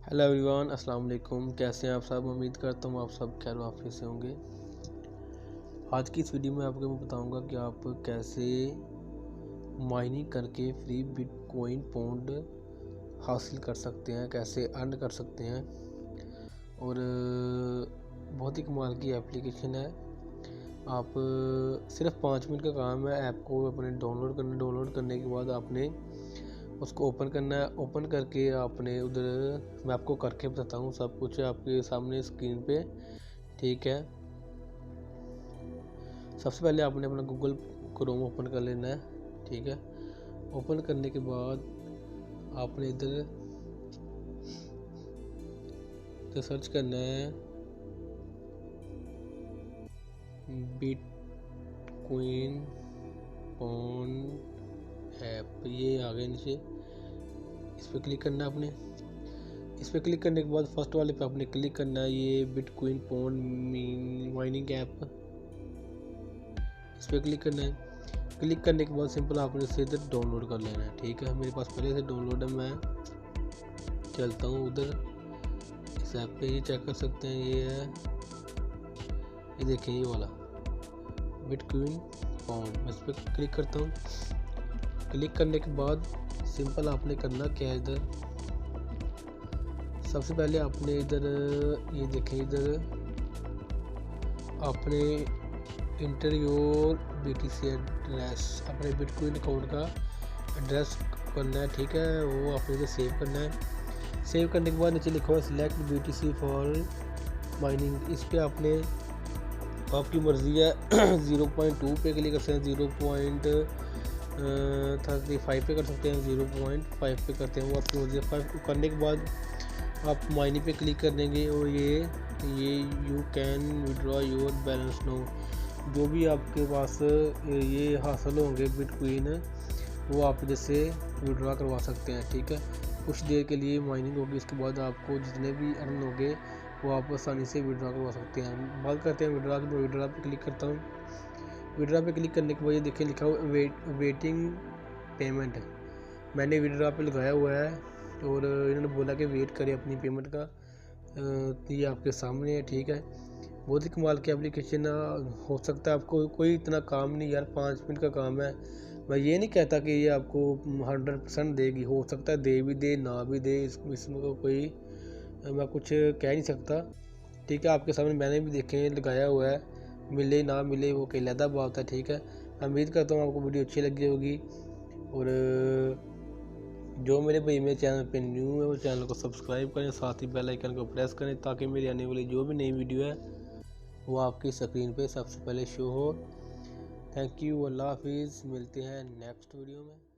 Hello everyone, अस्सलाम वालेकुम। कैसे हैं आप सब? उम्मीद करता हूँ आप सब खैर वाफियत से होंगे। आज की इस वीडियो में आपको मैं बताऊंगा कि आप कैसे माइनिंग करके फ्री बिटकॉइन पॉइंट हासिल कर सकते हैं, कैसे अर्न कर सकते हैं। और बहुत ही कमाल की एप्लीकेशन है। आप सिर्फ 5 मिनट का काम है ऐप को अपने डाउनलोड करने के बाद आपने उसको ओपन करना है। ओपन करके आपने उधर मैं आपको करके बताता हूँ, सब कुछ आपके सामने स्क्रीन पे, ठीक है। सबसे पहले आपने अपना गूगल क्रोम ओपन कर लेना है, ठीक है। ओपन करने के बाद आपने इधर तो सर्च करना है बिटकॉइन पॉइंट ऐप। ये आ गए नीचे, इस पर क्लिक करना है आपने। इस पर क्लिक करने के बाद फर्स्ट वाले पे आपने क्लिक करना है, ये बिटकॉइन पॉइंट माइनिंग ऐप। इस पर क्लिक करना है। क्लिक करने के बाद सिंपल आपने इसे इधर डाउनलोड कर लेना है, ठीक है। मेरे पास पहले से डाउनलोड है, मैं चलता हूँ उधर इस ऐप पे। ये चेक कर सकते हैं, ये है, ये देखें, ये वाला बिटकॉइन पॉइंट। मैं इस पर क्लिक करता हूँ। क्लिक करने के बाद सिंपल आपने करना क्या है, इधर सबसे पहले आपने इधर ये देखें, इधर आपने इंटर योर BTC एड्रेस, अपने बिटकॉइन अकाउंट का एड्रेस करना है, ठीक है। वो आपने इधर सेव करना है। सेव करने के बाद नीचे लिखा हुआ है सिलेक्ट BTC फॉर माइनिंग। इस पर आपने आपकी मर्ज़ी है 0.2 पे क्लिक कर सकते हैं, 0.35 पे कर सकते हैं, 0.5 पे करते हैं, वो आपकी मर्ज़ी है। 5 करने के बाद आप माइनिंग पे क्लिक कर देंगे और ये you can withdraw your balance no. जो भी आपके पास ये हासिल होंगे बिटकॉइन, वो आप जैसे विड्रॉ करवा सकते हैं, ठीक है। कुछ देर के लिए माइनिंग होगी, इसके बाद आपको जितने भी अर्न होंगे वो आप आसानी से विड्रॉ करवा सकते हैं। बात करते हैं विड्रॉ की। मैं विड्रॉ पे क्लिक करता हूँ। विड्रॉ पे क्लिक करने के बाद ये देखिए लिखा हुआ वेटिंग पेमेंट। मैंने विड्रॉ पे लगाया हुआ है और इन्होंने बोला कि वेट करें अपनी पेमेंट का। ये आपके सामने है, ठीक है। बहुत ही कमाल की एप्लीकेशन। हो सकता है आपको कोई इतना काम नहीं यार, 5 मिनट का काम है। मैं ये नहीं कहता कि ये आपको 100% देगी, हो सकता है दे भी दे ना भी दे, इसमें कोई मैं कुछ कह नहीं सकता, ठीक है। आपके सामने मैंने भी देखे लगाया हुआ है, मिले ना मिले वो कई अलग बात है, ठीक है। उम्मीद करता हूँ आपको वीडियो अच्छी लगी होगी। और जो मेरे भाई मेरे चैनल पे न्यू है वो चैनल को सब्सक्राइब करें, साथ ही बेल आइकन को प्रेस करें ताकि मेरी आने वाली जो भी नई वीडियो है वो आपकी स्क्रीन पे सबसे पहले शो हो। थैंक यू, अल्लाह हाफिज़। मिलते हैं नेक्स्ट वीडियो में।